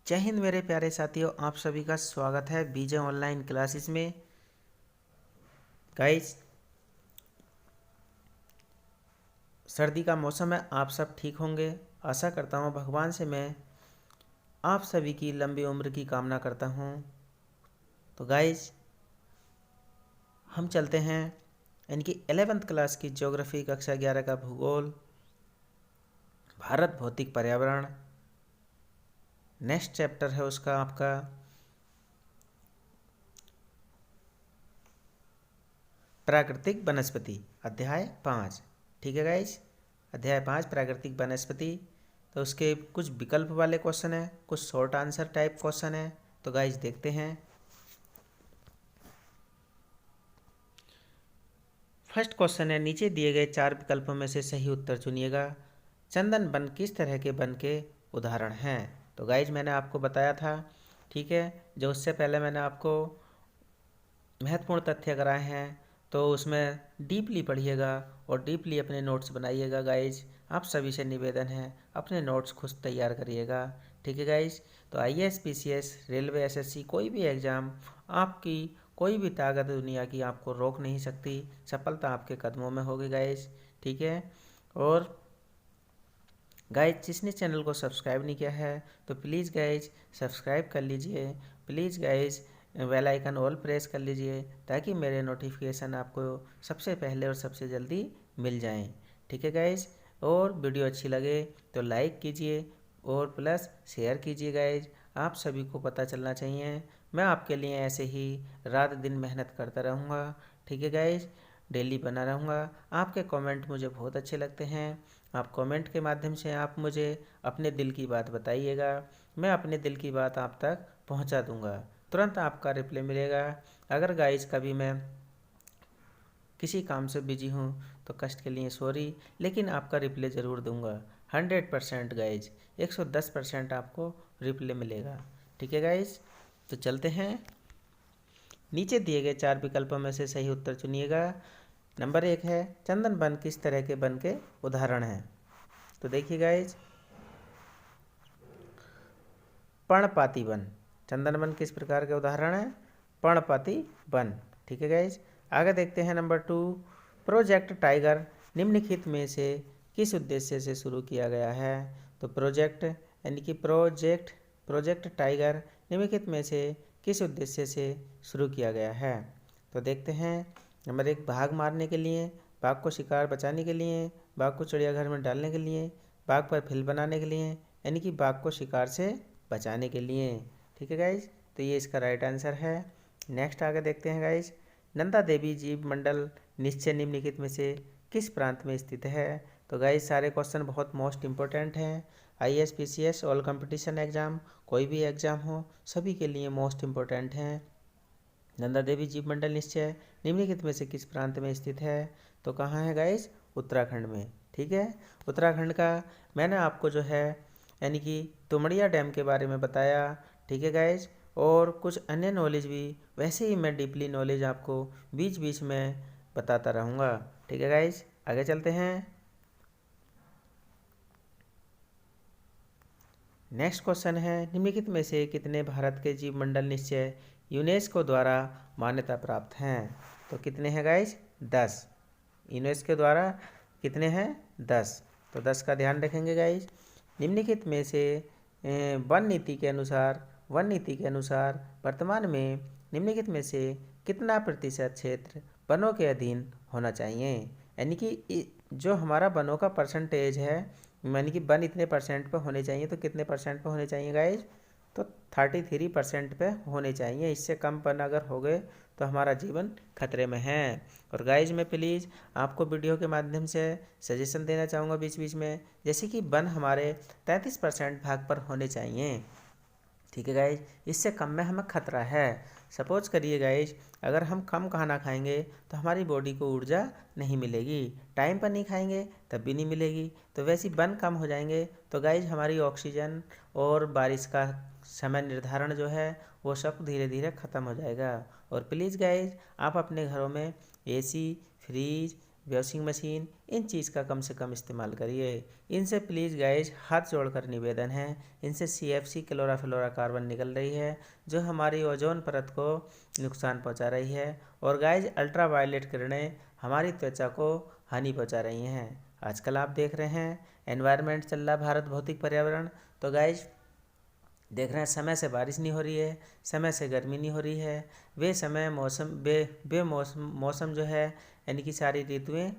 जय हिंद मेरे प्यारे साथियों, आप सभी का स्वागत है बीजे ऑनलाइन क्लासेस में। गाइस, सर्दी का मौसम है, आप सब ठीक होंगे। आशा करता हूँ भगवान से मैं आप सभी की लंबी उम्र की कामना करता हूँ। तो गाइस, हम चलते हैं इनकी 11th क्लास की ज्योग्राफी कक्षा 11 का भूगोल, भारत भौतिक पर्यावरण। नेक्स्ट चैप्टर है उसका आपका प्राकृतिक वनस्पति, अध्याय 5। ठीक है गाइस, अध्याय 5 प्राकृतिक वनस्पति। तो उसके कुछ विकल्प वाले क्वेश्चन है, कुछ शॉर्ट आंसर टाइप क्वेश्चन है। तो गाइस देखते हैं। फर्स्ट क्वेश्चन है, नीचे दिए गए 4 विकल्पों में से सही उत्तर चुनिएगा। चंदन वन किस तरह के वन के उदाहरण हैं? तो गाइज मैंने आपको बताया था, ठीक है, जो उससे पहले मैंने आपको महत्वपूर्ण तथ्य कराए हैं, तो उसमें डीपली पढ़िएगा और डीपली अपने नोट्स बनाइएगा। गाइज आप सभी से निवेदन है, अपने नोट्स खुद तैयार करिएगा। ठीक है गाइज। तो IAS PCS रेलवे SSC कोई भी एग्ज़ाम, आपकी कोई भी ताकत दुनिया की आपको रोक नहीं सकती। सफलता आपके कदमों में होगी गाइज। ठीक है। और गाइज जिसने चैनल को सब्सक्राइब नहीं किया है तो प्लीज़ गाइज सब्सक्राइब कर लीजिए। Please guys bell icon all press कर लीजिए ताकि मेरे नोटिफिकेशन आपको सबसे पहले और सबसे जल्दी मिल जाएं। ठीक है गाइज। और वीडियो अच्छी लगे तो लाइक कीजिए और प्लस शेयर कीजिए गाइज। आप सभी को पता चलना चाहिए, मैं आपके लिए ऐसे ही रात दिन मेहनत करता रहूँगा। ठीक है गाइज, डेली बना रहूँगा। आपके कमेंट मुझे बहुत अच्छे लगते हैं। आप कमेंट के माध्यम से आप मुझे अपने दिल की बात बताइएगा, मैं अपने दिल की बात आप तक पहुंचा दूंगा। तुरंत आपका रिप्लाई मिलेगा। अगर गाइज कभी मैं किसी काम से बिजी हूँ तो कष्ट के लिए सॉरी, लेकिन आपका रिप्लाई ज़रूर दूंगा। 100% गाइज, 110% आपको रिप्लाई मिलेगा। ठीक है गाइज। तो चलते हैं, नीचे दिए गए 4 विकल्पों में से सही उत्तर चुनिएगा। नंबर 1 है, चंदन वन किस तरह के वन के उदाहरण हैं? तो देखिए गाइज, पर्णपाती वन। चंदन वन किस प्रकार के उदाहरण है? पर्णपाती वन। ठीक है गाइज। आगे देखते हैं नंबर 2, प्रोजेक्ट टाइगर निम्नलिखित में से किस उद्देश्य से शुरू किया गया है? तो प्रोजेक्ट यानी कि प्रोजेक्ट टाइगर निम्नलिखित में से किस उद्देश्य से शुरू किया गया है? तो देखते हैं। नंबर 1, बाघ मारने के लिए, बाघ को शिकार बचाने के लिए, बाघ को चिड़ियाघर में डालने के लिए, बाघ पर फिल्म बनाने के लिए, यानी कि बाघ को शिकार से बचाने के लिए। ठीक है गाइज, तो ये इसका राइट आंसर है। नेक्स्ट आगे देखते हैं गाइज, नंदा देवी जीव मंडल निश्चय निम्नलिखित में से किस प्रांत में स्थित है? तो गाइज सारे क्वेश्चन बहुत मोस्ट इंपॉर्टेंट हैं। IAS PCS all competition exam, कोई भी एग्जाम हो, सभी के लिए मोस्ट इंपॉर्टेंट हैं। नंदा देवी जीव मंडल निश्चय निम्नलिखित में से किस प्रांत में स्थित है? तो कहाँ है गाइस? उत्तराखंड में। ठीक है, उत्तराखंड का मैंने आपको जो है यानी कि तुमड़िया डैम के बारे में बताया। ठीक है गाइस, और कुछ अन्य नॉलेज भी वैसे ही मैं डीपली नॉलेज आपको बीच बीच में बताता रहूँगा। ठीक है गाइस, आगे चलते हैं। नेक्स्ट क्वेश्चन है, निम्नलिखित में से कितने भारत के जीव मंडल निश्चय यूनेस्को द्वारा मान्यता प्राप्त हैं? तो कितने हैं गाइस? 10। यूनेस्को द्वारा कितने हैं? 10। तो 10 का ध्यान रखेंगे गाइस। निम्नलिखित में से वन नीति के अनुसार वर्तमान में निम्नलिखित में से कितना प्रतिशत क्षेत्र वनों के अधीन होना चाहिए? यानी कि जो हमारा वनों का परसेंटेज है, यानी कि वन इतने परसेंट पे होने चाहिए, तो कितने परसेंट पे होने चाहिए गाइज? तो 33% पे होने चाहिए। इससे कम वन अगर हो गए तो हमारा जीवन खतरे में है। और गाइज मैं प्लीज़ आपको वीडियो के माध्यम से सजेशन देना चाहूँगा बीच बीच में, जैसे कि वन हमारे 33% भाग पर होने चाहिए। ठीक है गाइज, इससे कम में हमें खतरा है। सपोज करिए गाइज, अगर हम कम खाना खाएंगे तो हमारी बॉडी को ऊर्जा नहीं मिलेगी, टाइम पर नहीं खाएंगे तब भी नहीं मिलेगी। तो वैसे वन कम हो जाएंगे तो गाइज हमारी ऑक्सीजन और बारिश का समय निर्धारण जो है वो सब धीरे धीरे ख़त्म हो जाएगा। और प्लीज़ गाइज आप अपने घरों में AC, फ्रीज, वॉशिंग मशीन, इन चीज़ का कम से कम इस्तेमाल करिए। इनसे प्लीज़ गाइज हाथ जोड़कर निवेदन है, इनसे CFC क्लोराफ्लोराकार्बन निकल रही है जो हमारी ओजोन परत को नुकसान पहुंचा रही है। और गाइज अल्ट्रा वायलेट किरणें हमारी त्वचा को हानि पहुंचा रही हैं। आजकल आप देख रहे हैं एनवायरनमेंट चल रहा, भारत भौतिक पर्यावरण, तो गाइज देख रहे हैं समय से बारिश नहीं हो रही है, समय से गर्मी नहीं हो रही है, वे समय मौसम मौसम जो है यानी कि सारी ऋतुएं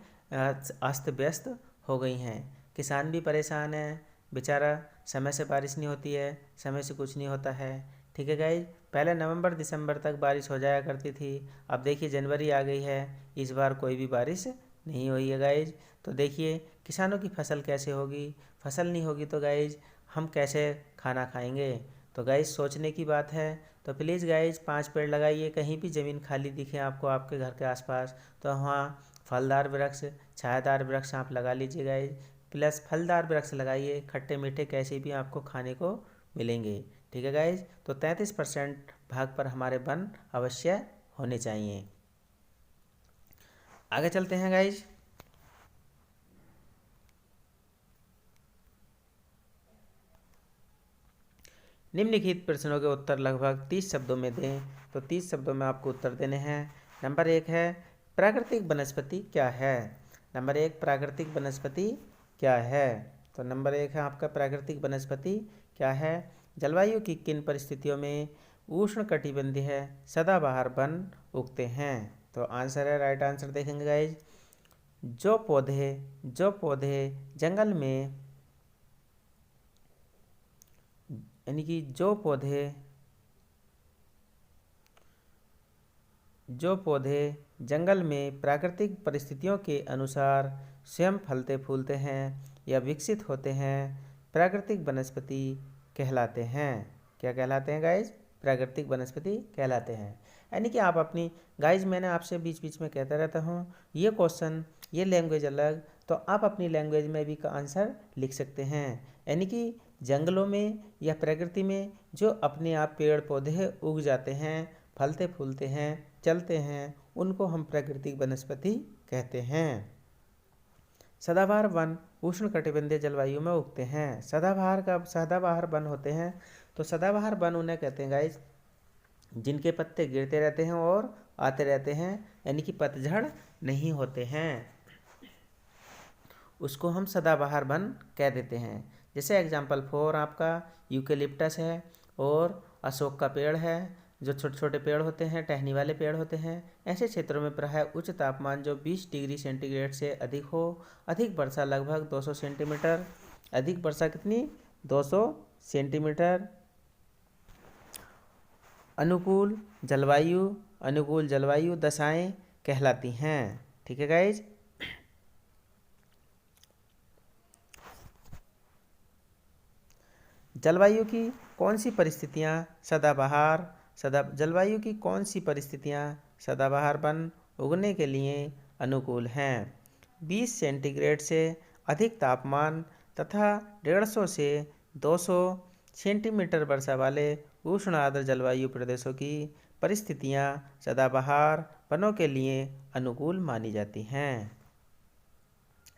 अस्त व्यस्त हो गई हैं। किसान भी परेशान है बेचारा, समय से बारिश नहीं होती है, समय से कुछ नहीं होता है। ठीक है गाइज, पहले नवंबर दिसंबर तक बारिश हो जाया करती थी, अब देखिए जनवरी आ गई है, इस बार कोई भी बारिश नहीं हुई है गाइज। तो देखिए किसानों की फसल कैसे होगी, फसल नहीं होगी तो गाइज हम कैसे खाना खाएंगे। तो गाइज सोचने की बात है। तो प्लीज़ गाइज 5 पेड़ लगाइए, कहीं भी ज़मीन खाली दिखे आपको आपके घर के आसपास तो वहाँ फलदार वृक्ष, छायादार वृक्ष आप लगा लीजिए गाइज। प्लस फलदार वृक्ष लगाइए, खट्टे मीठे कैसे भी आपको खाने को मिलेंगे। ठीक है गाइज, तो 33% भाग पर हमारे वन अवश्य होने चाहिए। आगे चलते हैं गाइज। निम्नलिखित प्रश्नों के उत्तर लगभग 30 शब्दों में दें। तो 30 शब्दों में आपको उत्तर देने हैं। नंबर 1 है प्राकृतिक वनस्पति क्या है। नंबर 1 प्राकृतिक वनस्पति क्या है। तो नंबर 1 है आपका प्राकृतिक वनस्पति क्या है। जलवायु की किन परिस्थितियों में उष्णकटिबंधीय सदाबहार वन उगते हैं। तो आंसर है, राइट आंसर देखेंगे गाइज, जो पौधे जंगल में यानी कि जो पौधे जंगल में प्राकृतिक परिस्थितियों के अनुसार स्वयं फलते फूलते हैं या विकसित होते हैं, प्राकृतिक वनस्पति कहलाते हैं। क्या कहलाते हैं गाइज, प्राकृतिक वनस्पति कहलाते हैं। यानी कि आप अपनी गाइज, मैंने आपसे बीच बीच में कहता रहता हूँ ये क्वेश्चन ये लैंग्वेज अलग, तो आप अपनी लैंग्वेज में भी का आंसर लिख सकते हैं। यानी कि जंगलों में या प्रकृति में जो अपने आप पेड़ पौधे उग जाते हैं, फलते फूलते हैं, चलते हैं, उनको हम प्राकृतिक वनस्पति कहते हैं। सदाबहार वन उष्णकटिबंधीय जलवायु में उगते हैं। सदाबहार वन होते हैं, तो सदाबहार वन उन्हें कहते हैं गाइज जिनके पत्ते गिरते रहते हैं और आते रहते हैं, यानी कि पतझड़ नहीं होते हैं, उसको हम सदाबहार वन कह देते हैं। जैसे एग्जाम्पल 4 आपका यूकेलिप्टस है और अशोक का पेड़ है, जो छोटे छोटे पेड़ होते हैं, टहनी वाले पेड़ होते हैं। ऐसे क्षेत्रों में प्रायः उच्च तापमान जो 20 डिग्री सेंटीग्रेड से अधिक हो, अधिक वर्षा लगभग 200 सेंटीमीटर, अधिक वर्षा कितनी 200 सेंटीमीटर, अनुकूल जलवायु दशाएं कहलाती हैं। ठीक है गाइज, जलवायु की कौन सी परिस्थितियां सदाबहार वन उगने के लिए अनुकूल हैं। 20 सेंटीग्रेड से अधिक तापमान तथा 150 से 200 सेंटीमीटर वर्षा वाले उष्ण आर्द्र जलवायु प्रदेशों की परिस्थितियां सदाबहार वनों के लिए अनुकूल मानी जाती हैं।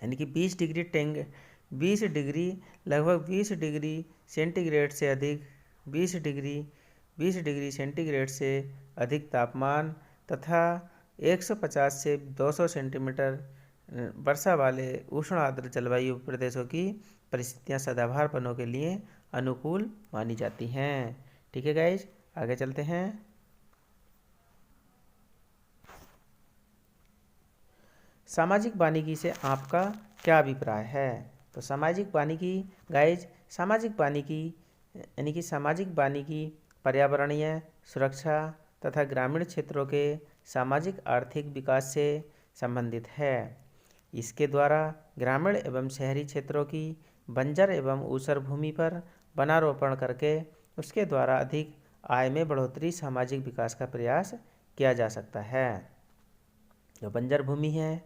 यानी कि 20 डिग्री सेंटीग्रेड से अधिक 20 डिग्री सेंटीग्रेड से अधिक तापमान तथा 150 से 200 सेंटीमीटर वर्षा वाले उष्ण आर्द्र जलवायु प्रदेशों की परिस्थितियां सदाबहार वनों के लिए अनुकूल मानी जाती हैं। ठीक है गाइज, आगे चलते हैं। सामाजिक वानिकी से आपका क्या अभिप्राय है। तो सामाजिक वानिकी गाइज, सामाजिक वानिकी पर्यावरणीय सुरक्षा तथा ग्रामीण क्षेत्रों के सामाजिक आर्थिक विकास से संबंधित है। इसके द्वारा ग्रामीण एवं शहरी क्षेत्रों की बंजर एवं ऊसर भूमि पर वनारोपण करके उसके द्वारा अधिक आय में बढ़ोतरी, सामाजिक विकास का प्रयास किया जा सकता है। जो बंजर भूमि है,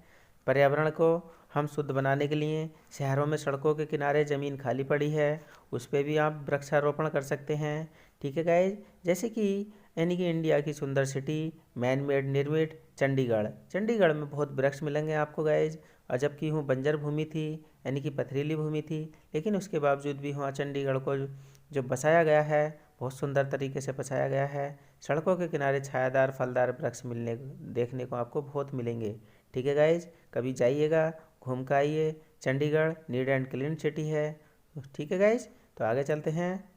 पर्यावरण को हम शुद्ध बनाने के लिए शहरों में सड़कों के किनारे ज़मीन खाली पड़ी है, उस पर भी आप वृक्षारोपण कर सकते हैं। ठीक है गाइज, जैसे कि यानी कि इंडिया की सुंदर सिटी, मैन मेड निर्मित चंडीगढ़। चंडीगढ़ में बहुत वृक्ष मिलेंगे आपको गाइज, और जबकि वहाँ बंजर भूमि थी, यानी कि पथरीली भूमि थी, लेकिन उसके बावजूद भी वहाँ चंडीगढ़ को जो बसाया गया है, बहुत सुंदर तरीके से बसाया गया है। सड़कों के किनारे छायादार फलदार वृक्ष मिलने देखने को आपको बहुत मिलेंगे। ठीक है गाइज, कभी जाइएगा, घूम कर आइए। Chandigarh neat and clean city है। ठीक है गाइज, तो आगे चलते हैं।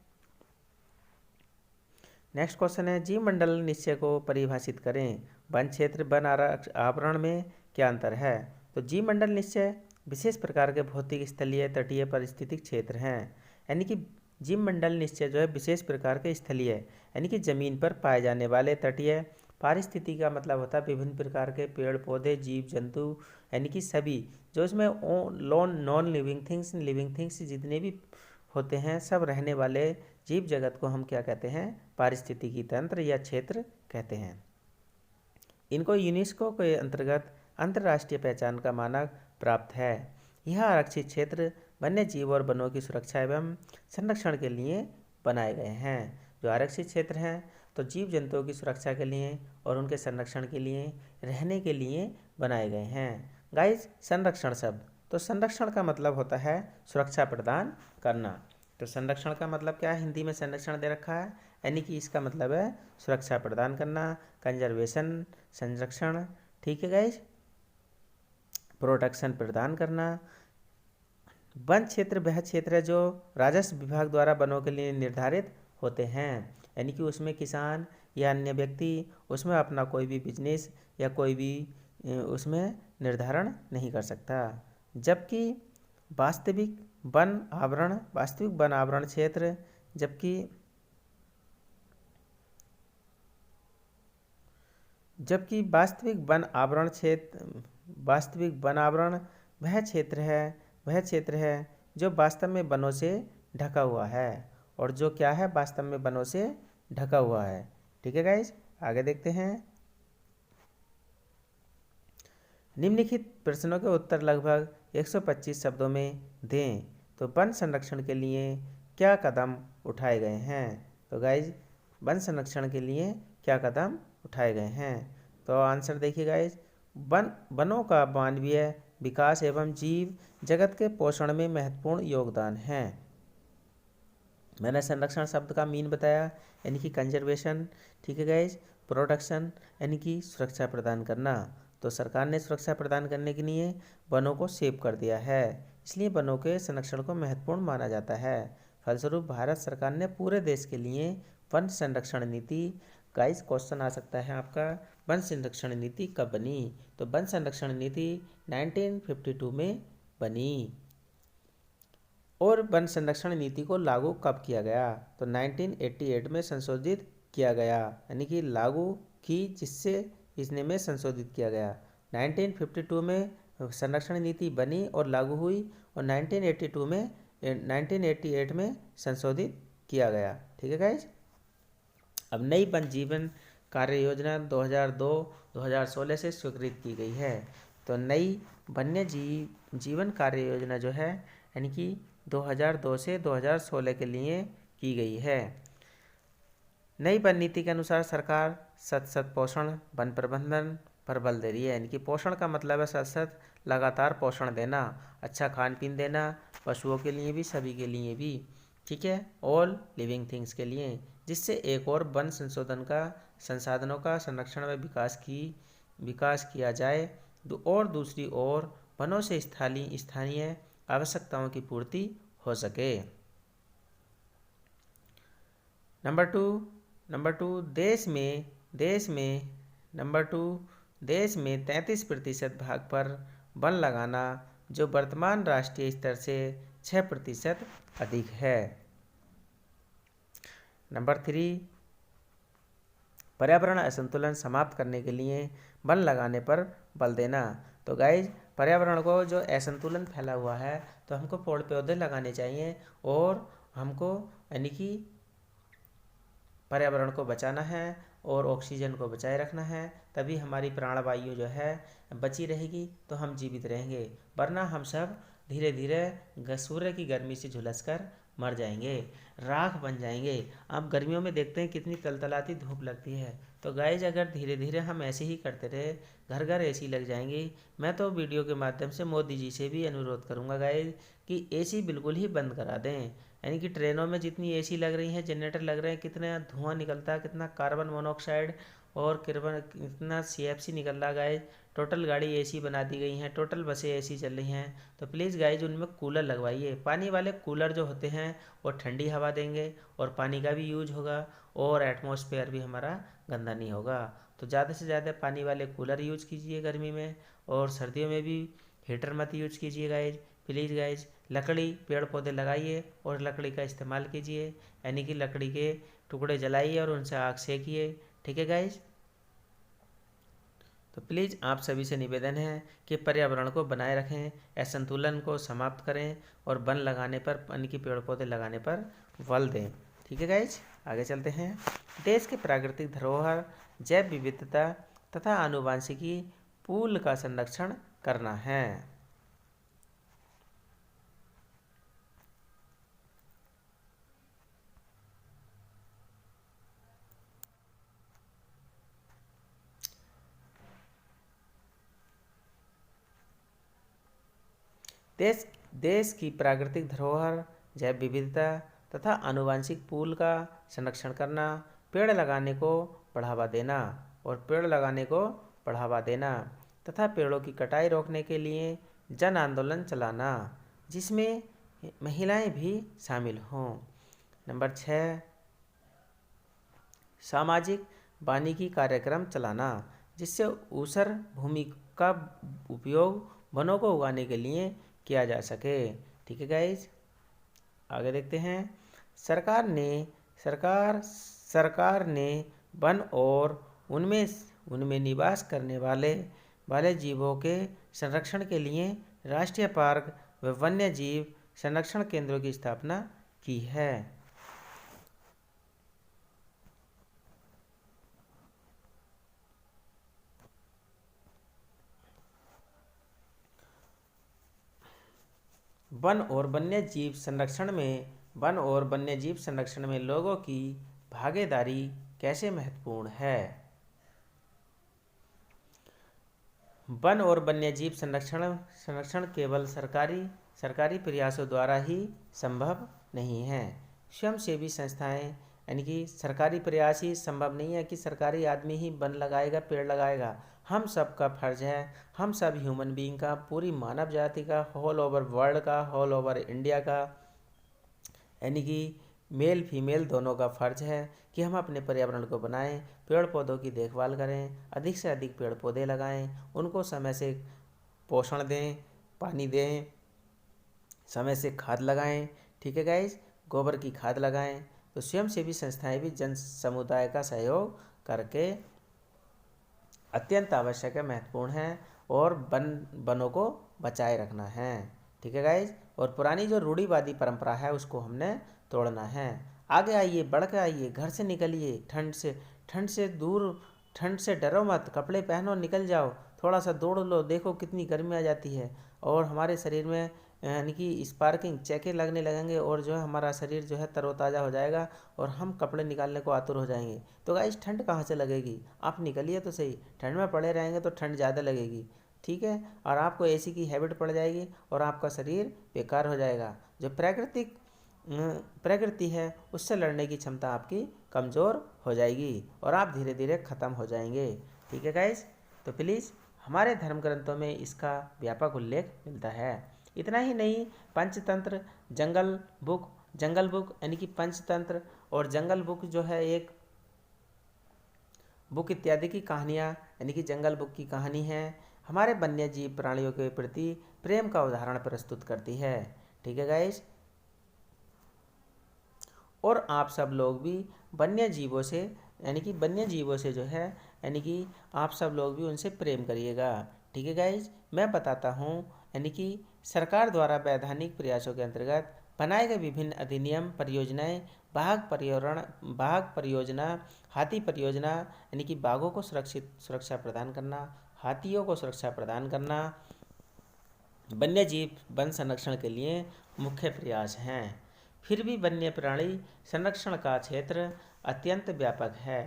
नेक्स्ट क्वेश्चन है, जीव मंडल निश्चय को परिभाषित करें। वन क्षेत्र वन आवरण में क्या अंतर है? तो जीव मंडल निश्चय विशेष प्रकार के भौतिक स्थलीय तटीय पारिस्थितिक क्षेत्र हैं। यानी कि जीव मंडल निश्चय जो है विशेष प्रकार के स्थलीय, यानी कि जमीन पर पाए जाने वाले तटीय पारिस्थितिकी का मतलब होता है विभिन्न प्रकार के पेड़ पौधे जीव जंतु, यानी कि सभी जो इसमें नॉन लिविंग थिंग्स जितने भी होते हैं, सब रहने वाले जीव जगत को हम क्या कहते हैं? पारिस्थितिकी तंत्र या क्षेत्र कहते हैं। इनको यूनेस्को के अंतर्गत अंतर्राष्ट्रीय पहचान का मानक प्राप्त है। यह आरक्षित क्षेत्र वन्य जीव और वनों की सुरक्षा एवं संरक्षण के लिए बनाए गए हैं। जो आरक्षित क्षेत्र हैं तो जीव जंतुओं की सुरक्षा के लिए और उनके संरक्षण के लिए, रहने के लिए बनाए गए हैं। गाइस, संरक्षण शब्द, तो संरक्षण का मतलब होता है सुरक्षा प्रदान करना। तो संरक्षण का मतलब क्या है? हिंदी में संरक्षण दे रखा है, यानी कि इसका मतलब है सुरक्षा प्रदान करना, कंजर्वेशन, संरक्षण। ठीक है गाइज, प्रोटेक्शन प्रदान करना। वन क्षेत्र वह क्षेत्र है जो राजस्व विभाग द्वारा वनों के लिए निर्धारित होते हैं, यानी कि उसमें किसान या अन्य व्यक्ति उसमें अपना कोई भी बिजनेस या कोई भी उसमें निर्धारण नहीं कर सकता। जबकि वास्तविक वन आवरण क्षेत्र, जबकि वास्तविक वन आवरण वह क्षेत्र है जो वास्तव में वनों से ढका हुआ है, और जो क्या है? वास्तव में वनों से ढका हुआ है। ठीक है गाइज, आगे देखते हैं। निम्नलिखित प्रश्नों के उत्तर लगभग 125 शब्दों में दें। तो वन संरक्षण के लिए क्या कदम उठाए गए हैं? तो गाइज, वन संरक्षण के लिए क्या कदम उठाए गए हैं? तो आंसर देखिए गाइज, वनों का मानवीय विकास एवं जीव जगत के पोषण में महत्वपूर्ण योगदान है। मैंने संरक्षण शब्द का मीन बताया, यानी कि कंजर्वेशन। ठीक है गाइज, प्रोटेक्शन यानी कि सुरक्षा प्रदान करना। तो सरकार ने सुरक्षा प्रदान करने के लिए वनों को सेव कर दिया है, इसलिए वनों के संरक्षण को महत्वपूर्ण माना जाता है। फलस्वरूप भारत सरकार ने पूरे देश के लिए वन संरक्षण नीति, गाइस क्वेश्चन आ सकता है आपका, वन संरक्षण नीति कब बनी? तो वन संरक्षण नीति 1952 में बनी। और वन संरक्षण नीति को लागू कब किया गया? तो 1988 में संशोधित किया गया, यानी कि लागू की जिससे इसने में संशोधित किया गया। 1952 में संरक्षण नीति बनी और लागू हुई, और 1988 में संशोधित किया गया। ठीक है गाइज, अब नई वन जीवन कार्य योजना 2002-2016 से स्वीकृत की गई है। तो नई वन्य जीवन कार्य योजना जो है, यानी कि 2002 से 2016 के लिए की गई है। नई वन नीति के अनुसार सरकार सतत पोषण वन प्रबंधन पर बल दे रही है, यानी कि पोषण का मतलब है सतत लगातार पोषण देना, अच्छा खान पीन देना, पशुओं के लिए भी सभी के लिए भी। ठीक है, ऑल लिविंग थिंग्स के लिए, जिससे एक और वन संसाधनों का संरक्षण व विकास किया जाए, और दूसरी ओर वनों से स्थानीय आवश्यकताओं की पूर्ति हो सके। नंबर टू, देश में 33% भाग पर वन लगाना, जो वर्तमान राष्ट्रीय स्तर से 6% अधिक है। नंबर 3, पर्यावरण असंतुलन समाप्त करने के लिए वन लगाने पर बल देना। तो गाइज, पर्यावरण को जो असंतुलन फैला हुआ है, तो हमको पेड़ पौधे लगाने चाहिए, और हमको यानी कि पर्यावरण को बचाना है और ऑक्सीजन को बचाए रखना है, तभी हमारी प्राणवायु जो है बची रहेगी, तो हम जीवित रहेंगे। वरना हम सब धीरे धीरे सूर्य की गर्मी से झुलसकर मर जाएंगे, राख बन जाएंगे। आप गर्मियों में देखते हैं कितनी तलतलाती धूप लगती है। तो गाइज अगर धीरे धीरे हम ऐसे ही करते रहे, घर घर एसी लग जाएंगी। मैं तो वीडियो के माध्यम से मोदी जी से भी अनुरोध करूंगा गाइज कि एसी बिल्कुल ही बंद करा दें। यानी कि ट्रेनों में जितनी एसी लग रही हैं, जनरेटर लग रहे हैं, कितना धुआं निकलता है, कितना कार्बन मोनोऑक्साइड और कितना CFC निकल रहा गाइज। टोटल गाड़ी एसी बना दी गई हैं, टोटल बसें एसी चल रही हैं। तो प्लीज़ गाइज उनमें कूलर लगवाइए। पानी वाले कूलर जो होते हैं वो ठंडी हवा देंगे और पानी का भी यूज होगा और एटमॉस्फेयर भी हमारा गंदा नहीं होगा। तो ज़्यादा से ज़्यादा पानी वाले कूलर यूज कीजिए गर्मी में, और सर्दियों में भी हीटर मत यूज कीजिए गाइज। प्लीज़ गाइज लकड़ी पेड़ पौधे लगाइए और लकड़ी का इस्तेमाल कीजिए, यानी कि लकड़ी के टुकड़े जलाइए और उनसे आग सेकिए। ठीक है गाइज। तो प्लीज़ आप सभी से निवेदन है कि पर्यावरण को बनाए रखें, असंतुलन को समाप्त करें और वन लगाने पर यानी कि पेड़ पौधे लगाने पर बल दें। ठीक है गाइज, आगे चलते हैं। देश के प्राकृतिक धरोहर, जैव विविधता तथा आनुवंशिकी पूल का संरक्षण करना है। देश देश की प्राकृतिक धरोहर, जैव विविधता तथा आनुवंशिक पूल का संरक्षण करना, पेड़ लगाने को बढ़ावा देना और पेड़ लगाने को बढ़ावा देना तथा पेड़ों की कटाई रोकने के लिए जन आंदोलन चलाना, जिसमें महिलाएं भी शामिल हों। नंबर 6, सामाजिक वानिकी कार्यक्रम चलाना, जिससे ऊसर भूमि का उपयोग वनों को उगाने के लिए किया जा सके। ठीक है गाइज, आगे देखते हैं। सरकार ने वन और उनमें उनमें निवास करने वाले जीवों के संरक्षण के लिए राष्ट्रीय पार्क व वन्य जीव संरक्षण केंद्रों की स्थापना की है। वन और वन्य जीव संरक्षण में लोगों की भागीदारी कैसे महत्वपूर्ण है। वन और वन्य जीव संरक्षण केवल सरकारी प्रयासों द्वारा ही संभव नहीं है। स्वयंसेवी संस्थाएं, यानी कि सरकारी प्रयास ही संभव नहीं है कि सरकारी आदमी ही वन लगाएगा, पेड़ लगाएगा। हम सब का फर्ज है, हम सब ह्यूमन बीइंग का, पूरी मानव जाति का, ऑल ओवर वर्ल्ड का, ऑल ओवर इंडिया का, यानी कि मेल फीमेल दोनों का फर्ज है कि हम अपने पर्यावरण को बनाएं, पेड़ पौधों की देखभाल करें, अधिक से अधिक पेड़ पौधे लगाएं, उनको समय से पोषण दें, पानी दें, समय से खाद लगाएं। ठीक है गाइज, गोबर की खाद लगाएं। तो स्वयंसेवी संस्थाएं भी जन समुदाय का सहयोग करके अत्यंत आवश्यक है, महत्वपूर्ण है और वनों को बचाए रखना है। ठीक है गाइज, और पुरानी जो रूढ़िवादी परंपरा है उसको हमने तोड़ना है। आगे आइए, बढ़ के आइए, घर से निकलिए, ठंड से डरो मत, कपड़े पहनो, निकल जाओ, थोड़ा सा दौड़ लो, देखो कितनी गर्मी आ जाती है और हमारे शरीर में यानी कि स्पार्किंग चेके लगने लगेंगे और जो है हमारा शरीर जो है तरोताज़ा हो जाएगा और हम कपड़े निकालने को आतुर हो जाएंगे। तो गाइस ठंड कहाँ से लगेगी, आप निकलिए तो सही। ठंड में पड़े रहेंगे तो ठंड ज़्यादा लगेगी। ठीक है, और आपको एसी की हैबिट पड़ जाएगी और आपका शरीर बेकार हो जाएगा। जो प्रकृति है उससे लड़ने की क्षमता आपकी कमज़ोर हो जाएगी और आप धीरे धीरे ख़त्म हो जाएंगे। ठीक है गाइस, तो प्लीज़ हमारे धर्म ग्रंथों में इसका व्यापक उल्लेख मिलता है। इतना ही नहीं, पंचतंत्र, जंगल बुक यानी कि पंचतंत्र और जंगल बुक जो है एक बुक इत्यादि की कहानियाँ, यानी कि जंगल बुक की कहानी है, हमारे वन्य जीव प्राणियों के प्रति प्रेम का उदाहरण प्रस्तुत करती है। ठीक है गाइस, और आप सब लोग भी वन्य जीवों से जो है यानी कि आप सब लोग भी उनसे प्रेम करिएगा। ठीक है गाइज, मैं बताता हूँ, यानी कि सरकार द्वारा वैधानिक प्रयासों के अंतर्गत बनाए गए विभिन्न अधिनियम, परियोजनाएं, बाघ परियोजना, हाथी परियोजना, यानी कि बाघों को सुरक्षा प्रदान करना, हाथियों को सुरक्षा प्रदान करना, वन्य जीव वन संरक्षण के लिए मुख्य प्रयास हैं। फिर भी वन्य प्राणी संरक्षण का क्षेत्र अत्यंत व्यापक है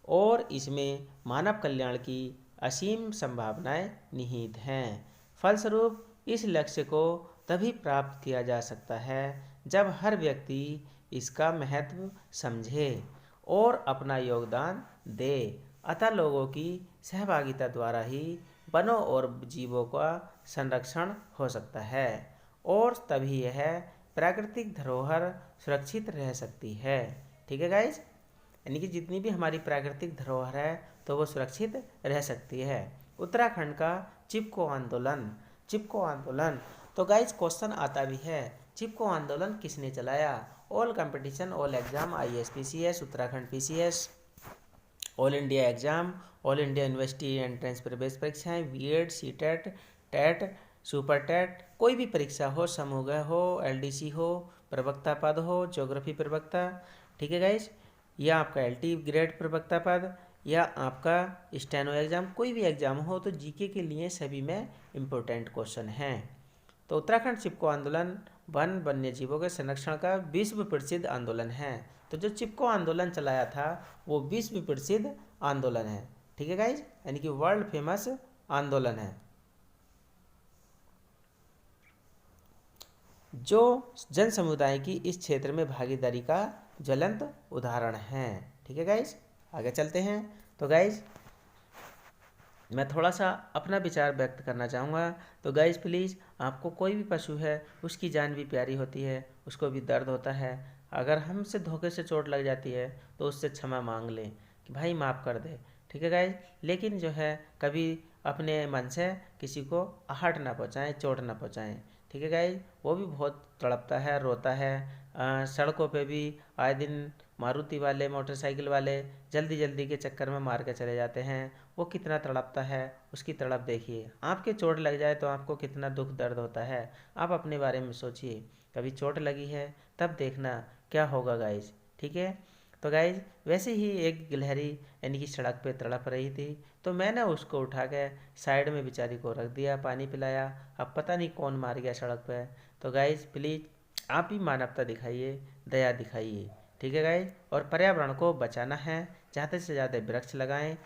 और इसमें मानव कल्याण की असीम संभावनाएं निहित हैं। फलस्वरूप इस लक्ष्य को तभी प्राप्त किया जा सकता है जब हर व्यक्ति इसका महत्व समझे और अपना योगदान दे। अतः लोगों की सहभागिता द्वारा ही वनों और जीवों का संरक्षण हो सकता है और तभी यह प्राकृतिक धरोहर सुरक्षित रह सकती है। ठीक है गाइज, यानी कि जितनी भी हमारी प्राकृतिक धरोहर है तो वो सुरक्षित रह सकती है। उत्तराखंड का चिपको आंदोलन। चिपको आंदोलन, तो गाइज क्वेश्चन आता भी है, चिपको आंदोलन किसने चलाया? All competition all exam ISPCS Uttarakhand PCS, all India exam, all India university entrance प्रवेश परीक्षाएं, BEd, CTET, TET, super TET, कोई भी परीक्षा हो, समूह हो, LDC हो, प्रवक्ता पद हो, ज्योग्राफी प्रवक्ता, ठीक है गाइज, या आपका LT ग्रेड प्रवक्ता पद, या आपका स्टेनो एग्जाम, कोई भी एग्जाम हो तो जीके के लिए सभी में इम्पोर्टेंट क्वेश्चन हैं। तो उत्तराखंड चिपको आंदोलन वन वन्य जीवों के संरक्षण का विश्व प्रसिद्ध आंदोलन है। तो जो चिपको आंदोलन चलाया था वो विश्व प्रसिद्ध आंदोलन है। ठीक है गाइज, यानी कि वर्ल्ड फेमस आंदोलन है जो जन समुदाय की इस क्षेत्र में भागीदारी का ज्वलंत उदाहरण है। ठीक है गाइज, आगे चलते हैं। तो गाइज मैं थोड़ा सा अपना विचार व्यक्त करना चाहूँगा। तो गाइज प्लीज़, आपको कोई भी पशु है उसकी जान भी प्यारी होती है, उसको भी दर्द होता है। अगर हमसे धोखे से चोट लग जाती है तो उससे क्षमा मांग लें कि भाई माफ़ कर दे। ठीक है गाइज, लेकिन जो है कभी अपने मन से किसी को आहट ना पहुँचाएँ, चोट ना पहुँचाएँ। ठीक है गाइज, वो भी बहुत तड़पता है, रोता है। सड़कों पे भी आए दिन मारुति वाले, मोटरसाइकिल वाले जल्दी जल्दी के चक्कर में मार के चले जाते हैं। वो कितना तड़पता है, उसकी तड़प देखिए। आपके चोट लग जाए तो आपको कितना दुख दर्द होता है, आप अपने बारे में सोचिए। कभी चोट लगी है तब देखना क्या होगा गाइज। ठीक है, तो गाइज वैसे ही एक गिलहरी यानी कि सड़क पे तड़प रही थी, तो मैंने उसको उठा के साइड में बेचारी को रख दिया, पानी पिलाया। अब पता नहीं कौन मार गया सड़क पे। तो गाइज प्लीज़ आप भी मानवता दिखाइए, दया दिखाइए। ठीक है गाइज, और पर्यावरण को बचाना है, ज़्यादा से ज़्यादा वृक्ष लगाएं,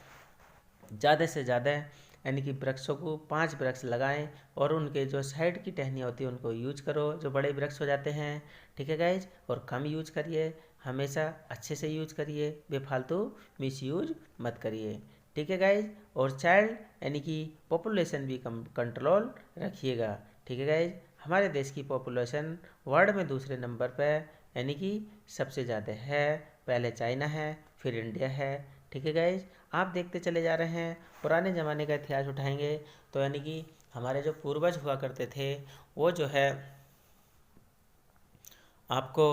ज़्यादा से ज़्यादा यानी कि वृक्षों को 5 वृक्ष लगाएं और उनके जो साइड की टहनियाँ होती है उनको यूज करो, जो बड़े वृक्ष हो जाते हैं। ठीक है गाइज, और कम यूज करिए, हमेशा अच्छे से यूज करिए, बेफालतू मिस यूज मत करिए। ठीक है गाइज, और चाइल्ड यानी कि पॉपुलेशन भी कंट्रोल रखिएगा। ठीक है गाइज, हमारे देश की पॉपुलेशन वर्ल्ड में दूसरे नंबर पर यानी कि सबसे ज़्यादा है। पहले चाइना है, फिर इंडिया है। ठीक है गाइज, आप देखते चले जा रहे हैं, पुराने ज़माने का इतिहास उठाएंगे तो यानी कि हमारे जो पूर्वज हुआ करते थे वो जो है आपको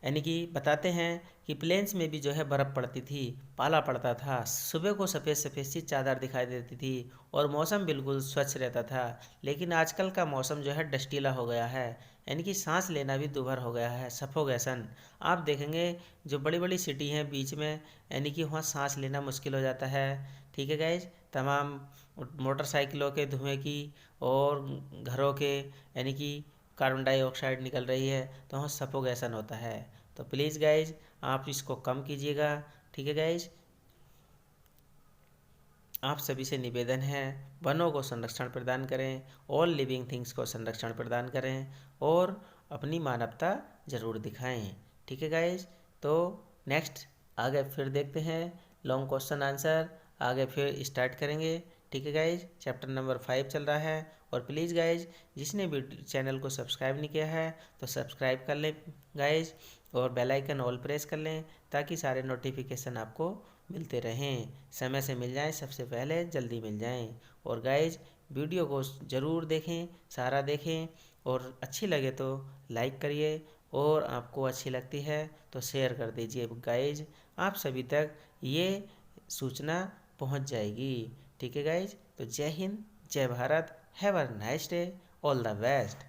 यानी कि बताते हैं कि प्लेन्स में भी जो है बर्फ़ पड़ती थी, पाला पड़ता था, सुबह को सफ़ेद सफ़ेद सी चादर दिखाई देती थी और मौसम बिल्कुल स्वच्छ रहता था। लेकिन आजकल का मौसम जो है डस्टीला हो गया है, यानी कि सांस लेना भी दूभर हो गया है, सफोकेशन। आप देखेंगे जो बड़ी बड़ी सिटी हैं बीच में, यानी कि वहाँ सांस लेना मुश्किल हो जाता है। ठीक है गाइज, तमाम मोटरसाइकिलों के धुएँ की और घरों के यानी कि कार्बन डाइऑक्साइड निकल रही है, तो वहाँ सफोकेशन होता है। तो प्लीज़ गाइज आप इसको कम कीजिएगा। ठीक है गाइज, आप सभी से निवेदन है, वनों को संरक्षण प्रदान करें, ऑल लिविंग थिंग्स को संरक्षण प्रदान करें और अपनी मानवता ज़रूर दिखाएं। ठीक है गाइज, तो नेक्स्ट आगे फिर देखते हैं लॉन्ग क्वेश्चन आंसर, आगे फिर स्टार्ट करेंगे। ठीक है गाइज, चैप्टर नंबर 5 चल रहा है। और प्लीज़ गाइज जिसने भी चैनल को सब्सक्राइब नहीं किया है तो सब्सक्राइब कर लें गाइज, और बेल आइकन ऑल प्रेस कर लें ताकि सारे नोटिफिकेशन आपको मिलते रहें, समय से मिल जाएं, सबसे पहले जल्दी मिल जाएं। और गाइज वीडियो को ज़रूर देखें, सारा देखें, और अच्छी लगे तो लाइक करिए, और आपको अच्छी लगती है तो शेयर कर दीजिए गाइज, आप सभी तक ये सूचना पहुंच जाएगी। ठीक है गाइज, तो जय हिंद, जय Bharat, have a nice day, all the best.